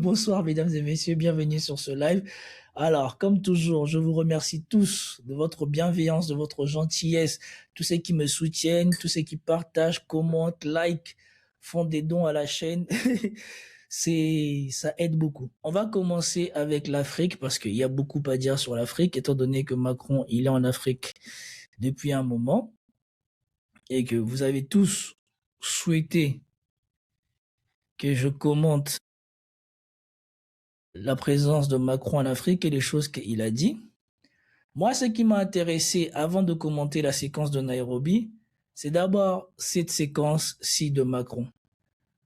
Bonsoir mesdames et messieurs, bienvenue sur ce live. Alors, comme toujours, je vous remercie tous de votre bienveillance, de votre gentillesse, tous ceux qui me soutiennent, tous ceux qui partagent, commentent, like, font des dons à la chaîne. Ça aide beaucoup. On va commencer avec l'Afrique parce qu'il y a beaucoup à dire sur l'Afrique, étant donné que Macron, il est en Afrique depuis un moment et que vous avez tous souhaité que je commente la présence de Macron en Afrique et les choses qu'il a dit. Moi, ce qui m'a intéressé avant de commenter la séquence de Nairobi, c'est d'abord cette séquence-ci de Macron.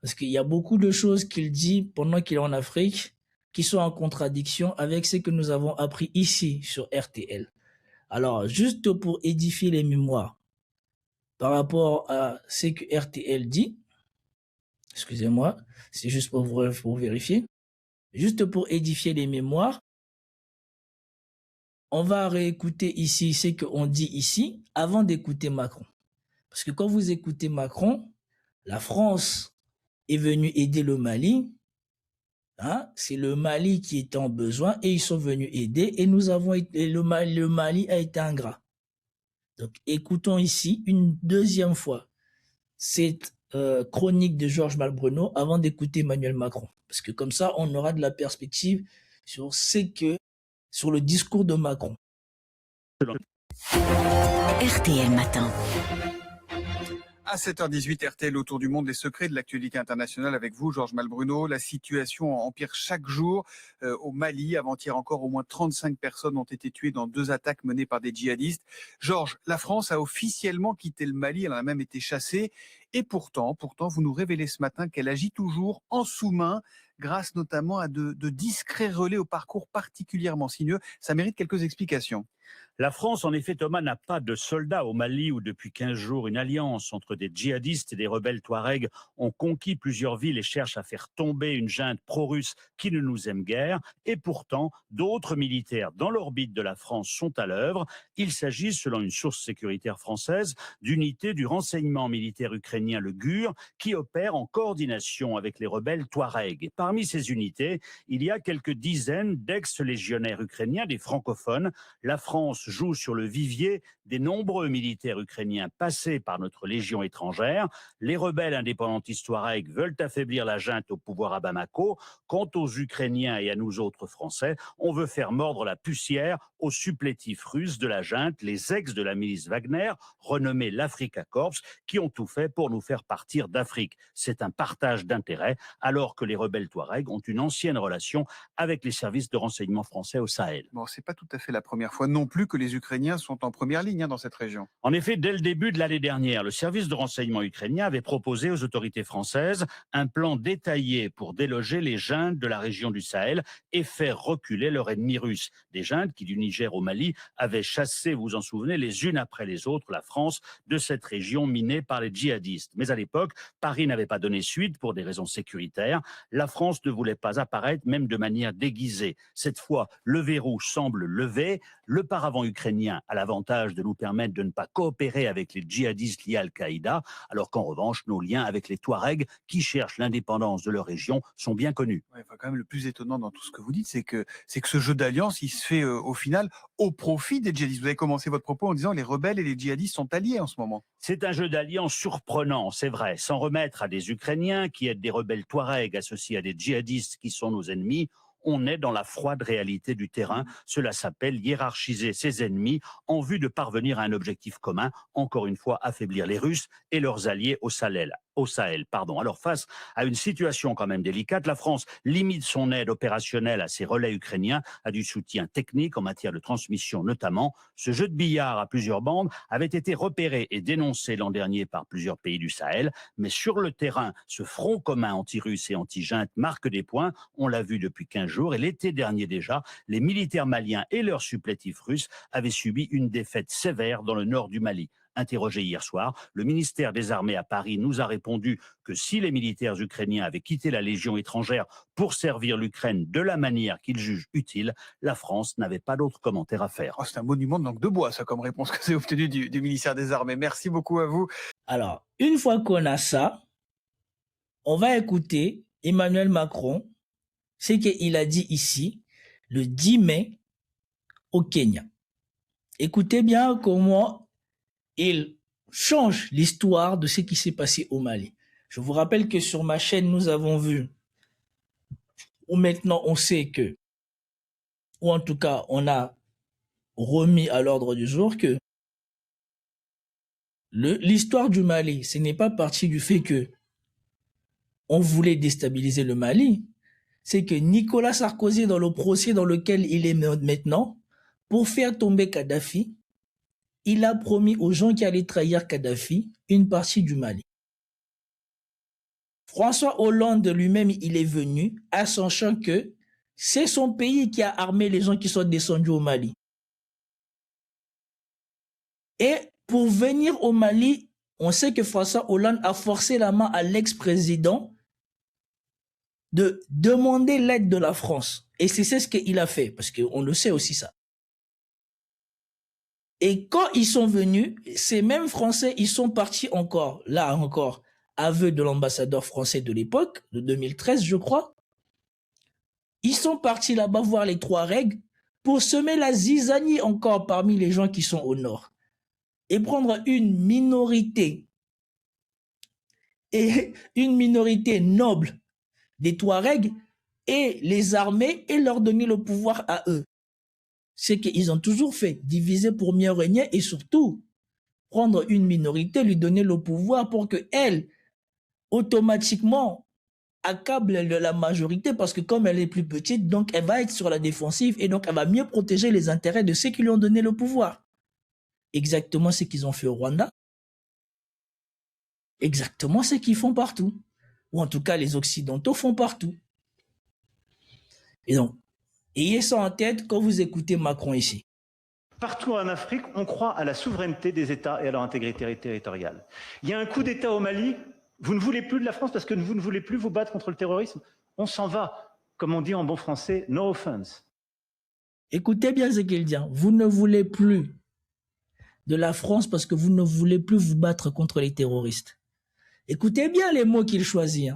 Parce qu'il y a beaucoup de choses qu'il dit pendant qu'il est en Afrique qui sont en contradiction avec ce que nous avons appris ici sur RTL. Alors, juste pour édifier les mémoires par rapport à ce que RTL dit, excusez-moi, c'est juste pour vérifier, juste pour édifier les mémoires, on va réécouter ici ce qu'on dit ici avant d'écouter Macron. Parce que quand vous écoutez Macron, la France est venue aider le Mali. Hein, c'est le Mali qui était en besoin et ils sont venus aider et nous avons été, le Mali a été ingrat. Donc écoutons ici une deuxième fois cette chronique de Georges Malbruno avant d'écouter Emmanuel Macron. Parce que comme ça, on aura de la perspective sur le discours de Macron. RTL Matin. À 7h18, RTL autour du monde, les secrets de l'actualité internationale avec vous, Georges Malbruno. La situation empire chaque jour au Mali. Avant-hier encore, au moins 35 personnes ont été tuées dans 2 attaques menées par des djihadistes. Georges, la France a officiellement quitté le Mali, elle en a même été chassée. Et pourtant, vous nous révélez ce matin qu'elle agit toujours en sous-main, grâce notamment à de discrets relais au parcours particulièrement sinueux. Ça mérite quelques explications. La France, en effet, Thomas, n'a pas de soldats au Mali où depuis 15 jours, une alliance entre des djihadistes et des rebelles touaregs ont conquis plusieurs villes et cherchent à faire tomber une junte pro-russe qui ne nous aime guère. Et pourtant, d'autres militaires dans l'orbite de la France sont à l'œuvre. Il s'agit, selon une source sécuritaire française, d'unités du renseignement militaire ukrainien, le GUR, qui opèrent en coordination avec les rebelles touaregs. Et parmi ces unités, il y a quelques dizaines d'ex-légionnaires ukrainiens, des francophones. La France joue sur le vivier des nombreux militaires ukrainiens passés par notre légion étrangère. Les rebelles indépendantistes touaregs veulent affaiblir la junte au pouvoir à Bamako. Quant aux Ukrainiens et à nous autres Français, on veut faire mordre la poussière aux supplétifs russes de la junte, les ex de la milice Wagner, renommés l'Afrika Korps, qui ont tout fait pour nous faire partir d'Afrique. C'est un partage d'intérêts, alors que les rebelles touaregs ont une ancienne relation avec les services de renseignement français au Sahel. Bon, c'est pas tout à fait la première fois non plus que les Ukrainiens sont en première ligne dans cette région. En effet, dès le début de l'année dernière, le service de renseignement ukrainien avait proposé aux autorités françaises un plan détaillé pour déloger les juntes de la région du Sahel et faire reculer leur ennemi russe. Des juntes qui, du Niger au Mali, avaient chassé, vous vous en souvenez, les unes après les autres, la France de cette région minée par les djihadistes. Mais à l'époque, Paris n'avait pas donné suite pour des raisons sécuritaires. La France ne voulait pas apparaître, même de manière déguisée. Cette fois, le verrou semble levé. Le paravent ukrainien a l'avantage de nous permettre de ne pas coopérer avec les djihadistes liés à Al-Qaïda, alors qu'en revanche, nos liens avec les Touaregs, qui cherchent l'indépendance de leur région, sont bien connus. Ouais, enfin, quand même, le plus étonnant dans tout ce que vous dites, c'est que ce jeu d'alliance, il se fait au final au profit des djihadistes. Vous avez commencé votre propos en disant les rebelles et les djihadistes sont alliés en ce moment. C'est un jeu d'alliance surprenant, c'est vrai, sans remettre à des Ukrainiens qui aident des rebelles Touaregs associés à des djihadistes qui sont nos ennemis. On est dans la froide réalité du terrain. Cela s'appelle hiérarchiser ses ennemis en vue de parvenir à un objectif commun, encore une fois, affaiblir les Russes et leurs alliés au Sahel. Alors face à une situation quand même délicate, la France limite son aide opérationnelle à ses relais ukrainiens, à du soutien technique en matière de transmission notamment. Ce jeu de billard à plusieurs bandes avait été repéré et dénoncé l'an dernier par plusieurs pays du Sahel, mais sur le terrain, ce front commun anti-russe et anti-junte marque des points, on l'a vu depuis 15 jours, et l'été dernier déjà, les militaires maliens et leurs supplétifs russes avaient subi une défaite sévère dans le nord du Mali. Interrogé hier soir, le ministère des Armées à Paris nous a répondu que si les militaires ukrainiens avaient quitté la Légion étrangère pour servir l'Ukraine de la manière qu'ils jugent utile, la France n'avait pas d'autre commentaire à faire. Oh, c'est un monument de langue de bois, ça, comme réponse que c'est obtenu du ministère des Armées. Merci beaucoup à vous. Alors, une fois qu'on a ça, on va écouter Emmanuel Macron c'est qu'il a dit ici, le 10 mai, au Kenya. Écoutez bien comment il change l'histoire de ce qui s'est passé au Mali. Je vous rappelle que sur ma chaîne, nous avons vu, ou maintenant on sait que, ou en tout cas, on a remis à l'ordre du jour que l'histoire du Mali, ce n'est pas parti du fait que on voulait déstabiliser le Mali, c'est que Nicolas Sarkozy, dans le procès dans lequel il est maintenant, pour faire tomber Kadhafi, il a promis aux gens qui allaient trahir Kadhafi une partie du Mali. François Hollande lui-même, il est venu, à sachant que c'est son pays qui a armé les gens qui sont descendus au Mali. Et pour venir au Mali, on sait que François Hollande a forcé la main à l'ex-président de demander l'aide de la France. Et c'est ce qu'il a fait, parce qu'on le sait aussi ça. Et quand ils sont venus, ces mêmes Français, ils sont partis encore, là encore, aveu de l'ambassadeur français de l'époque, de 2013 je crois, ils sont partis là-bas voir les Touaregs pour semer la zizanie encore parmi les gens qui sont au nord. Et prendre une minorité, et une minorité noble des Touaregs et les armer et leur donner le pouvoir à eux. C'est qu'ils ont toujours fait, diviser pour mieux régner et surtout prendre une minorité, lui donner le pouvoir pour qu'elle, automatiquement, accable la majorité parce que comme elle est plus petite, donc elle va être sur la défensive et donc elle va mieux protéger les intérêts de ceux qui lui ont donné le pouvoir. Exactement ce qu'ils ont fait au Rwanda. Exactement ce qu'ils font partout. Ou en tout cas, les Occidentaux font partout. Et donc, ayez ça en tête quand vous écoutez Macron ici. Partout en Afrique, on croit à la souveraineté des États et à leur intégrité territoriale. Il y a un coup d'État au Mali, vous ne voulez plus de la France parce que vous ne voulez plus vous battre contre le terrorisme. On s'en va, comme on dit en bon français, no offense. Écoutez bien ce qu'il dit. Vous ne voulez plus de la France parce que vous ne voulez plus vous battre contre les terroristes. Écoutez bien les mots qu'il choisit.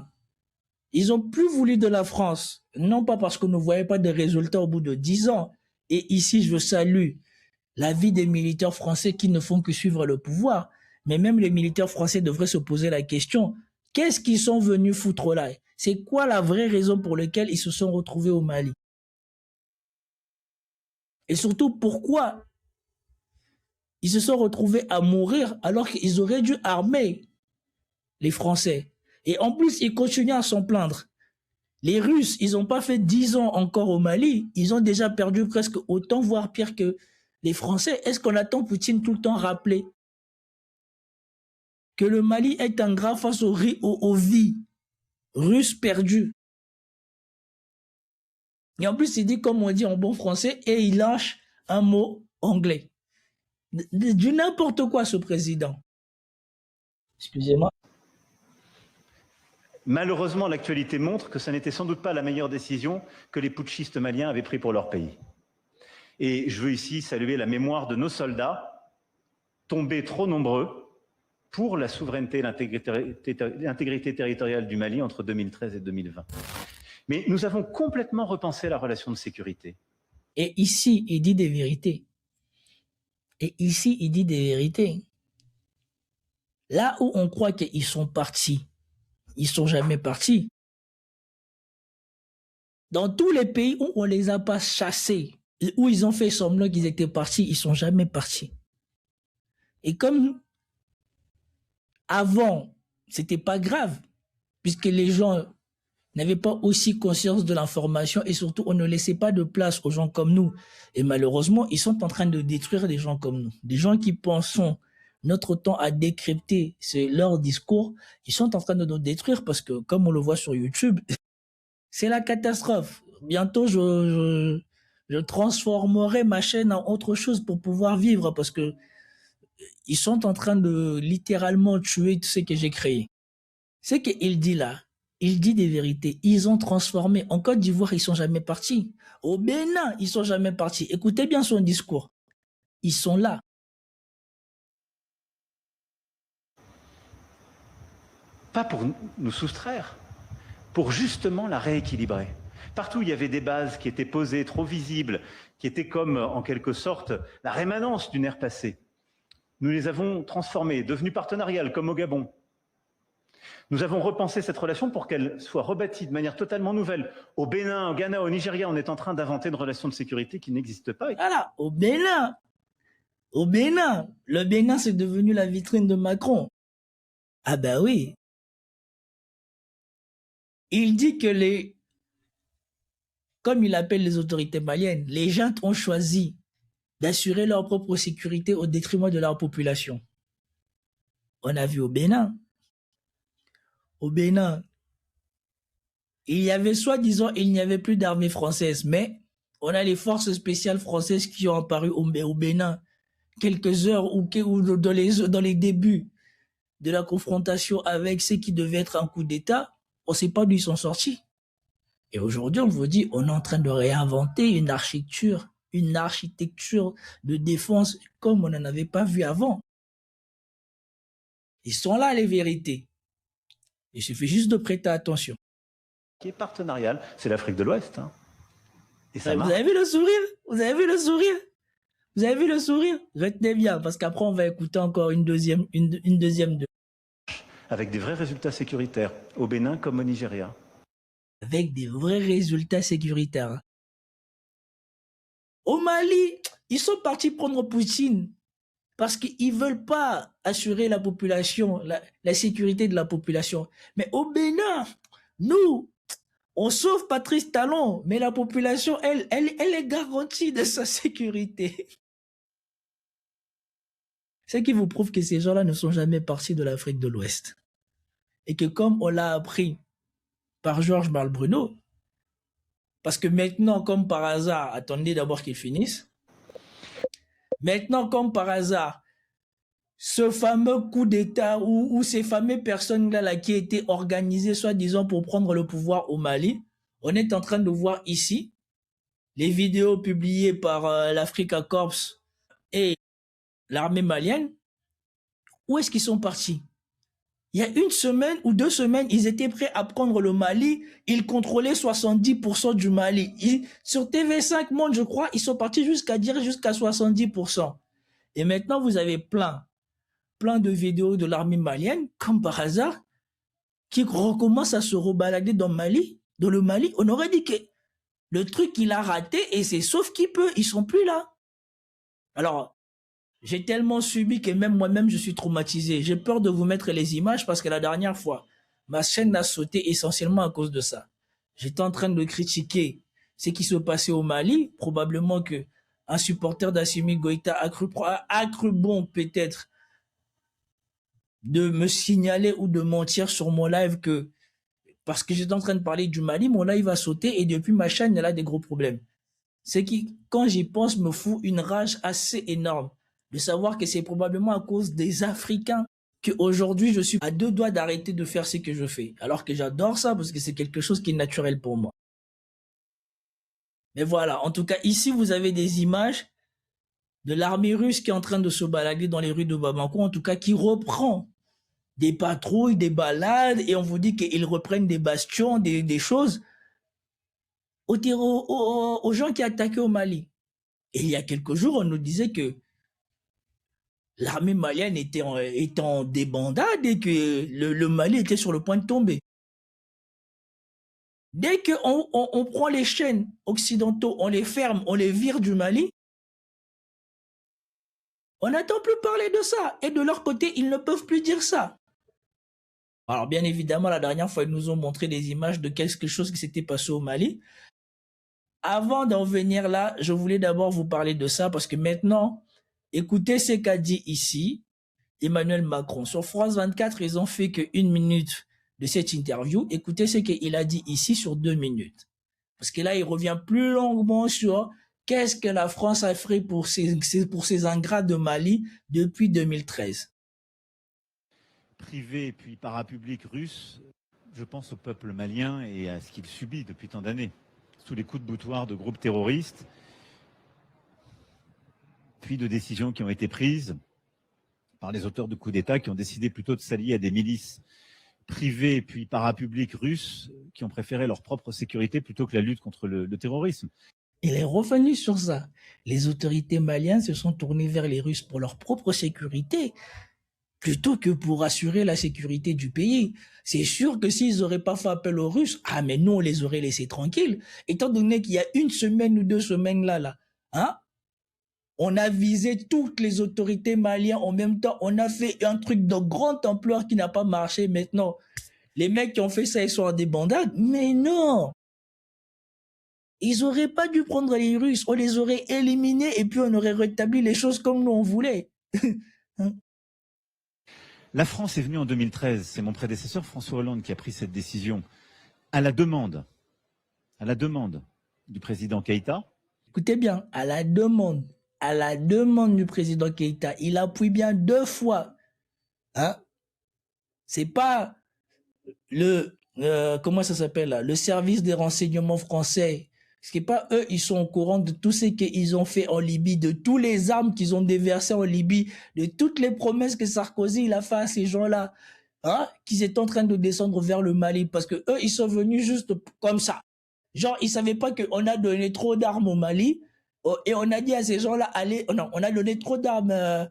Ils n'ont plus voulu de la France, non pas parce qu'on ne voyait pas de résultats au bout de 10 ans. Et ici, je salue l'avis des militaires français qui ne font que suivre le pouvoir. Mais même les militaires français devraient se poser la question, qu'est-ce qu'ils sont venus foutre là? C'est quoi la vraie raison pour laquelle ils se sont retrouvés au Mali? Et surtout, pourquoi ils se sont retrouvés à mourir alors qu'ils auraient dû armer les Français? Et en plus, ils continuent à s'en plaindre. Les Russes, ils n'ont pas fait 10 ans encore au Mali. Ils ont déjà perdu presque autant, voire pire que les Français. Est-ce qu'on attend Poutine tout le temps rappeler que le Mali est ingrat face aux vies russes perdues? Et en plus, il dit, comme on dit en bon français, et il lâche un mot anglais. Du n'importe quoi, ce président. Excusez-moi. Malheureusement, l'actualité montre que ça n'était sans doute pas la meilleure décision que les putschistes maliens avaient prise pour leur pays. Et je veux ici saluer la mémoire de nos soldats, tombés trop nombreux, pour la souveraineté et l'intégrité territoriale du Mali entre 2013 et 2020. Mais nous avons complètement repensé la relation de sécurité. Et ici, il dit des vérités. Et ici, il dit des vérités. Là où on croit qu'ils sont partis, ils sont jamais partis. Dans tous les pays où on les a pas chassés, où ils ont fait semblant qu'ils étaient partis, ils sont jamais partis. Et comme avant, c'était pas grave, puisque les gens n'avaient pas aussi conscience de l'information et surtout on ne laissait pas de place aux gens comme nous. Et malheureusement, ils sont en train de détruire des gens comme nous. Des gens qui pensons notre temps à décrypter leur discours, ils sont en train de nous détruire parce que, comme on le voit sur YouTube, c'est la catastrophe. Bientôt, je transformerai ma chaîne en autre chose pour pouvoir vivre parce que ils sont en train de littéralement tuer tout ce que j'ai créé. Ce qu'il dit là, il dit des vérités. Ils ont transformé. En Côte d'Ivoire, ils sont jamais partis. Au Bénin, ils sont jamais partis. Écoutez bien son discours. Ils sont là. Pas pour nous soustraire, pour justement la rééquilibrer. Partout, il y avait des bases qui étaient posées, trop visibles, qui étaient comme, en quelque sorte, la rémanence d'une ère passée. Nous les avons transformées, devenues partenariales, comme au Gabon. Nous avons repensé cette relation pour qu'elle soit rebâtie de manière totalement nouvelle. Au Bénin, au Ghana, au Nigeria, on est en train d'inventer une relation de sécurité qui n'existe pas. Voilà, au Bénin. Au Bénin. Le Bénin, c'est devenu la vitrine de Macron. Ah ben oui. Il dit que comme il appelle les autorités maliennes, les gens ont choisi d'assurer leur propre sécurité au détriment de leur population. On a vu au Bénin. Au Bénin, il y avait soi-disant, il n'y avait plus d'armée française, mais on a les forces spéciales françaises qui ont apparu au Bénin quelques heures ou dans les débuts de la confrontation avec ce qui devait être un coup d'État. On ne sait pas d'où ils sont sortis. Et aujourd'hui, on vous dit, on est en train de réinventer une architecture de défense comme on n'en avait pas vu avant. Ils sont là, les vérités. Il suffit juste de prêter attention. Qui est partenarial, c'est l'Afrique de l'Ouest. Hein. Et ça Vous avez vu le sourire? Vous avez vu le sourire? Vous avez vu le sourire? Retenez bien, parce qu'après, on va écouter encore une deuxième. Avec des vrais résultats sécuritaires, au Bénin comme au Nigeria. Avec des vrais résultats sécuritaires. Au Mali, ils sont partis prendre Poutine parce qu'ils ne veulent pas assurer la population, la sécurité de la population. Mais au Bénin, nous, on sauve Patrice Talon, mais la population, elle est garantie de sa sécurité. Ce qui vous prouve que ces gens-là ne sont jamais partis de l'Afrique de l'Ouest. Et que comme on l'a appris par Georges Malbruno, parce que maintenant, comme par hasard, attendez d'abord qu'il finisse, maintenant, comme par hasard, ce fameux coup d'État ou ces fameuses personnes-là qui étaient organisées, soi-disant, pour prendre le pouvoir au Mali, on est en train de voir ici les vidéos publiées par l'Africa Corps et l'armée malienne. Où est-ce qu'ils sont partis? Il y a 1 semaine ou 2 semaines, ils étaient prêts à prendre le Mali. Ils contrôlaient 70% du Mali. Sur TV5 Monde, je crois, ils sont partis jusqu'à 70%. Et maintenant, vous avez plein de vidéos de l'armée malienne, comme par hasard, qui recommencent à se rebalader dans le Mali. On aurait dit que le truc, il a raté et c'est sauf qui peut. Ils sont plus là. Alors, j'ai tellement subi que même moi-même, je suis traumatisé. J'ai peur de vous mettre les images parce que la dernière fois, ma chaîne a sauté essentiellement à cause de ça. J'étais en train de critiquer ce qui se passait au Mali. Probablement que un supporter d'Assimi Goïta a cru bon peut-être de me signaler ou de mentir sur mon live que parce que j'étais en train de parler du Mali, mon live a sauté et depuis ma chaîne, elle a des gros problèmes. Ce qui, quand j'y pense, me fout une rage assez énorme de savoir que c'est probablement à cause des Africains qu'aujourd'hui je suis à 2 doigts d'arrêter de faire ce que je fais. Alors que j'adore ça parce que c'est quelque chose qui est naturel pour moi. Mais voilà, en tout cas, ici vous avez des images de l'armée russe qui est en train de se balader dans les rues de Bamako, en tout cas qui reprend des patrouilles, des balades, et on vous dit qu'ils reprennent des bastions, des choses aux gens qui attaquaient au Mali. Et il y a quelques jours, on nous disait que l'armée malienne était en débandade et que le Mali était sur le point de tomber. Dès qu'on prend les chaînes occidentaux, on les ferme, on les vire du Mali, on n'entend plus parler de ça. Et de leur côté, ils ne peuvent plus dire ça. Alors bien évidemment, la dernière fois, ils nous ont montré des images de quelque chose qui s'était passé au Mali. Avant d'en venir là, je voulais d'abord vous parler de ça parce que maintenant, écoutez ce qu'a dit ici Emmanuel Macron. Sur France 24, ils ont fait que 1 minute de cette interview. Écoutez ce qu'il a dit ici sur 2 minutes. Parce que là, il revient plus longuement sur qu'est-ce que la France a fait pour ses ingrats de Mali depuis 2013. Privé puis parapublic russe, je pense au peuple malien et à ce qu'il subit depuis tant d'années, sous les coups de boutoir de groupes terroristes, puis de décisions qui ont été prises par les auteurs de coups d'État qui ont décidé plutôt de s'allier à des milices privés puis parapublics russes qui ont préféré leur propre sécurité plutôt que la lutte contre le terrorisme. Il est revenu sur ça. Les autorités maliennes se sont tournées vers les Russes pour leur propre sécurité, plutôt que pour assurer la sécurité du pays. C'est sûr que s'ils n'auraient pas fait appel aux Russes, mais nous, on les aurait laissés tranquilles. Étant donné qu'il y a 1 semaine ou 2 semaines là, hein, on a visé toutes les autorités maliennes en même temps. On a fait un truc de grande ampleur qui n'a pas marché. Maintenant, les mecs qui ont fait ça, ils sont en débandade. Mais non! Ils n'auraient pas dû prendre les Russes. On les aurait éliminés et puis on aurait rétabli les choses comme nous on voulait. Hein? La France est venue en 2013. C'est mon prédécesseur François Hollande qui a pris cette décision à la demande du président Keïta. Écoutez bien, à la demande du président Keïta, il appuie bien 2 fois. Hein? C'est pas comment ça s'appelle là, le service des renseignements français. C'est pas eux, ils sont au courant de tout ce qu'ils ont fait en Libye, de tous les armes qu'ils ont déversées en Libye, de toutes les promesses que Sarkozy il a fait à ces gens-là, hein, qu'ils étaient en train de descendre vers le Mali, parce que eux, ils sont venus juste comme ça. Genre, ils savaient pas qu'on a donné trop d'armes au Mali, et on a dit à ces gens-là, allez, non, on a donné trop d'armes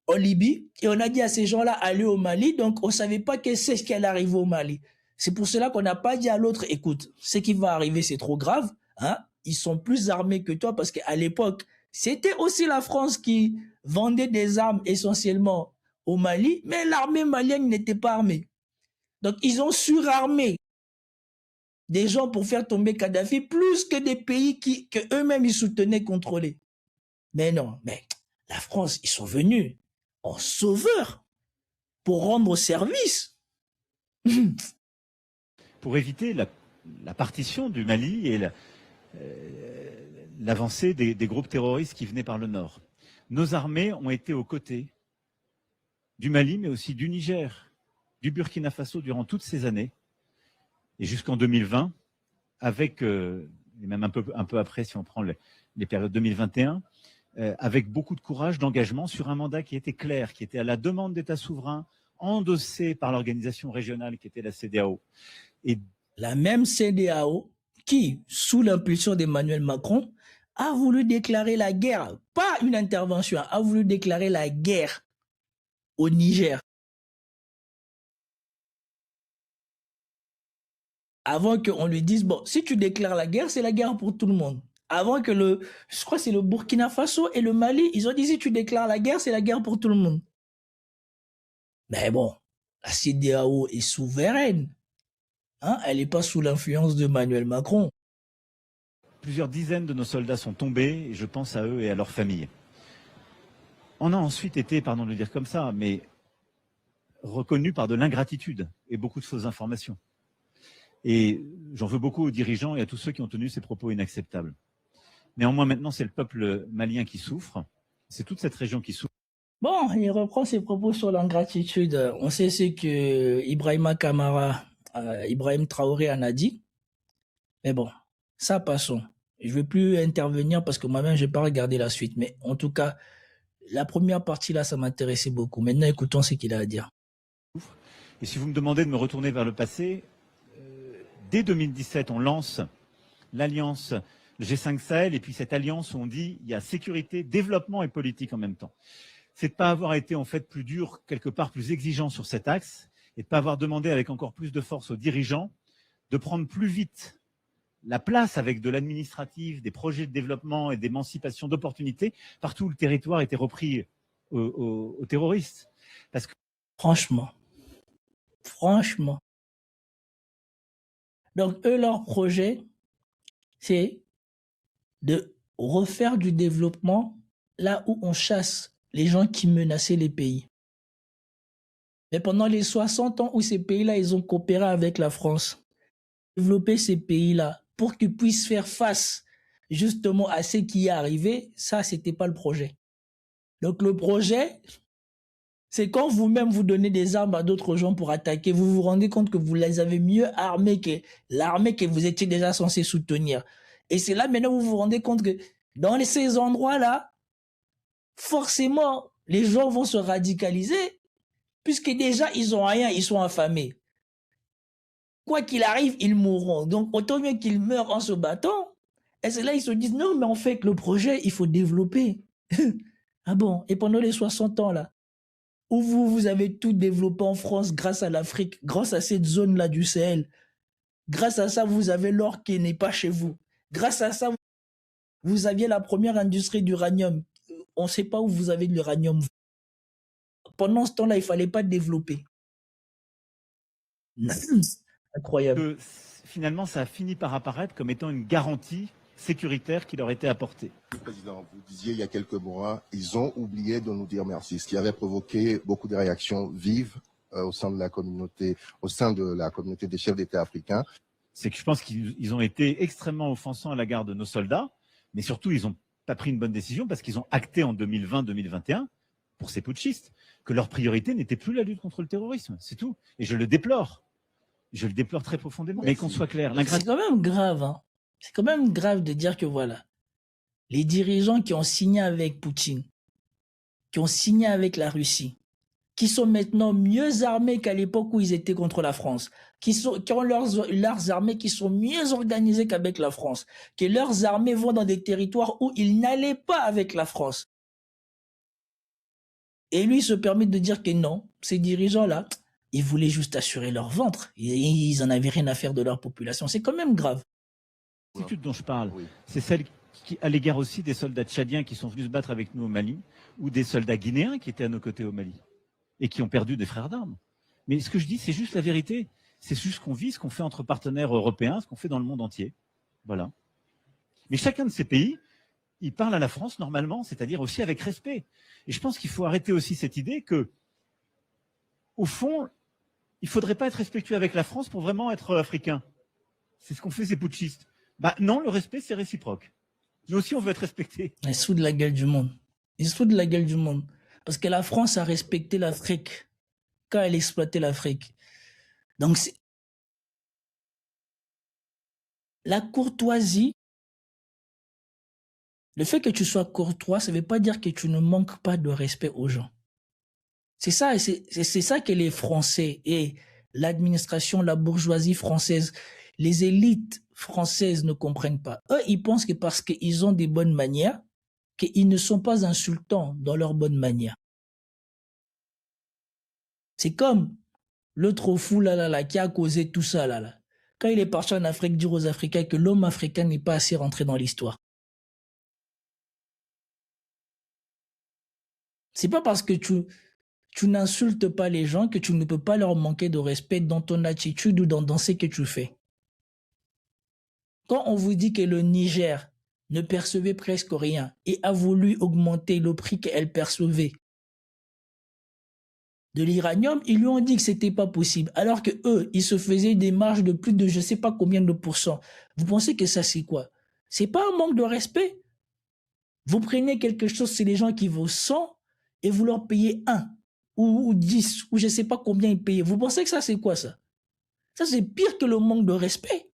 en Libye, et on a dit à ces gens-là, allez au Mali, donc on savait pas que c'est ce qui allait arriver au Mali. C'est pour cela qu'on n'a pas dit à l'autre, écoute, ce qui va arriver, c'est trop grave, hein? Ils sont plus armés que toi, parce qu'à l'époque, c'était aussi la France qui vendait des armes essentiellement au Mali, mais l'armée malienne n'était pas armée. Donc, ils ont surarmé des gens pour faire tomber Kadhafi, plus que des pays que eux-mêmes ils soutenaient contrôler. Mais non, mais la France, ils sont venus en sauveur pour rendre service. Pour éviter la partition du Mali et l'avancée des groupes terroristes qui venaient par le nord. Nos armées ont été aux côtés du Mali, mais aussi du Niger, du Burkina Faso durant toutes ces années, et jusqu'en 2020, avec, et même un peu après si on prend les périodes 2021, avec beaucoup de courage, d'engagement sur un mandat qui était clair, qui était à la demande d'États souverains, endossé par l'organisation régionale qui était la CEDEAO. Et la même CEDEAO qui, sous l'impulsion d'Emmanuel Macron, a voulu déclarer la guerre, pas une intervention, a voulu déclarer la guerre au Niger. Avant qu'on lui dise, bon, si tu déclares la guerre, c'est la guerre pour tout le monde. Avant que je crois que c'est le Burkina Faso et le Mali, ils ont dit, si tu déclares la guerre, c'est la guerre pour tout le monde. Mais bon, la CEDEAO est souveraine. Hein, elle n'est pas sous l'influence d'Emmanuel Macron. Plusieurs dizaines de nos soldats sont tombés, et je pense à eux et à leurs familles. On a ensuite été, pardon de le dire comme ça, mais reconnus par de l'ingratitude et beaucoup de fausses informations. Et j'en veux beaucoup aux dirigeants et à tous ceux qui ont tenu ces propos inacceptables. Néanmoins, maintenant, c'est le peuple malien qui souffre. C'est toute cette région qui souffre. Bon, il reprend ses propos sur l'ingratitude. On sait ce que Ibrahim Traoré en a dit. Mais bon, ça, passons. Je ne vais plus intervenir parce que moi-même, je n'ai pas regardé la suite. Mais en tout cas, la première partie, là, ça m'intéressait beaucoup. Maintenant, écoutons ce qu'il a à dire. Et si vous me demandez de me retourner vers le passé, dès 2017, on lance l'alliance, le G5 Sahel, et puis cette alliance où on dit il y a sécurité, développement et politique en même temps. C'est de ne pas avoir été en fait plus dur, quelque part plus exigeant sur cet axe, et de ne pas avoir demandé avec encore plus de force aux dirigeants de prendre plus vite la place avec de l'administratif, des projets de développement et d'émancipation d'opportunités, partout où le territoire était repris aux terroristes. Parce que... Franchement. Donc, eux, leur projet, c'est de refaire du développement là où on chasse les gens qui menaçaient les pays. Mais pendant les 60 ans où ces pays-là, ils ont coopéré avec la France, développer ces pays-là pour qu'ils puissent faire face justement à ce qui est arrivé, ça, c'était pas le projet. Donc, le projet, c'est quand vous-même vous donnez des armes à d'autres gens pour attaquer, vous vous rendez compte que vous les avez mieux armés que l'armée que vous étiez déjà censé soutenir. Et c'est là maintenant vous vous rendez compte que dans ces endroits-là, forcément, les gens vont se radicaliser puisque déjà, ils n'ont rien, ils sont affamés. Quoi qu'il arrive, ils mourront. Donc, autant mieux qu'ils meurent en se battant. Et c'est là ils se disent, non, mais en fait, le projet, il faut développer. Ah bon? Et pendant les 60 ans, là, où vous avez tout développé en France grâce à l'Afrique, grâce à cette zone-là du Sahel. Grâce à ça, vous avez l'or qui n'est pas chez vous. Grâce à ça, vous aviez la première industrie d'uranium. On ne sait pas où vous avez de l'uranium. Pendant ce temps-là, il ne fallait pas développer. Incroyable. Finalement, ça a fini par apparaître comme étant une garantie sécuritaire qui leur était apportée. Président, vous disiez il y a quelques mois, ils ont oublié de nous dire merci, ce qui avait provoqué beaucoup de réactions vives au sein de la communauté des chefs d'État africains. C'est que je pense qu'ils ont été extrêmement offensants à l'égard de nos soldats, mais surtout, ils n'ont pas pris une bonne décision parce qu'ils ont acté en 2020-2021, pour ces putschistes, que leur priorité n'était plus la lutte contre le terrorisme. C'est tout. Et je le déplore. Je le déplore très profondément. Mais qu'on soit clair. C'est quand même grave, hein. C'est quand même grave de dire que voilà, les dirigeants qui ont signé avec Poutine, qui ont signé avec la Russie, qui sont maintenant mieux armés qu'à l'époque où ils étaient contre la France, qui ont leurs armées qui sont mieux organisées qu'avec la France, que leurs armées vont dans des territoires où ils n'allaient pas avec la France. Et lui, il se permet de dire que non, ces dirigeants-là, ils voulaient juste assurer leur ventre. Ils n'en avaient rien à faire de leur population. C'est quand même grave. L'attitude dont je parle, c'est celle qui, à l'égard aussi des soldats tchadiens qui sont venus se battre avec nous au Mali, ou des soldats guinéens qui étaient à nos côtés au Mali, et qui ont perdu des frères d'armes. Mais ce que je dis, c'est juste la vérité. C'est juste ce qu'on vit, ce qu'on fait entre partenaires européens, ce qu'on fait dans le monde entier. Voilà. Mais chacun de ces pays, il parle à la France normalement, c'est-à-dire aussi avec respect. Et je pense qu'il faut arrêter aussi cette idée que, au fond, il ne faudrait pas être respectueux avec la France pour vraiment être africain. C'est ce qu'ont fait ces putschistes. Bah non, le respect, c'est réciproque. Nous aussi, on veut être respectés. Ils se foutent de la gueule du monde. Ils se foutent de la gueule du monde. Parce que la France a respecté l'Afrique quand elle exploitait l'Afrique. Donc, la courtoisie, le fait que tu sois courtois, ça ne veut pas dire que tu ne manques pas de respect aux gens. C'est ça que les Français et l'administration, la bourgeoisie française, les élites françaises ne comprennent pas. Eux, ils pensent que parce qu'ils ont des bonnes manières, qu'ils ne sont pas insultants dans leurs bonnes manières. C'est comme l'autre fou là, qui a causé tout ça là. Quand il est parti en Afrique, dire aux Africains que l'homme africain n'est pas assez rentré dans l'histoire. C'est pas parce que tu n'insultes pas les gens que tu ne peux pas leur manquer de respect dans ton attitude ou dans ce que tu fais. Quand on vous dit que le Niger ne percevait presque rien et a voulu augmenter le prix qu'elle percevait de l'uranium, ils lui ont dit que c'était pas possible, alors que eux, ils se faisaient des marges de plus de je sais pas combien de pourcents. Vous pensez que ça c'est quoi? C'est pas un manque de respect? Vous prenez quelque chose, c'est les gens qui vaut 100 et vous leur payez 1 ou 10 ou je sais pas combien ils payent. Vous pensez que ça c'est quoi ça? Ça c'est pire que le manque de respect.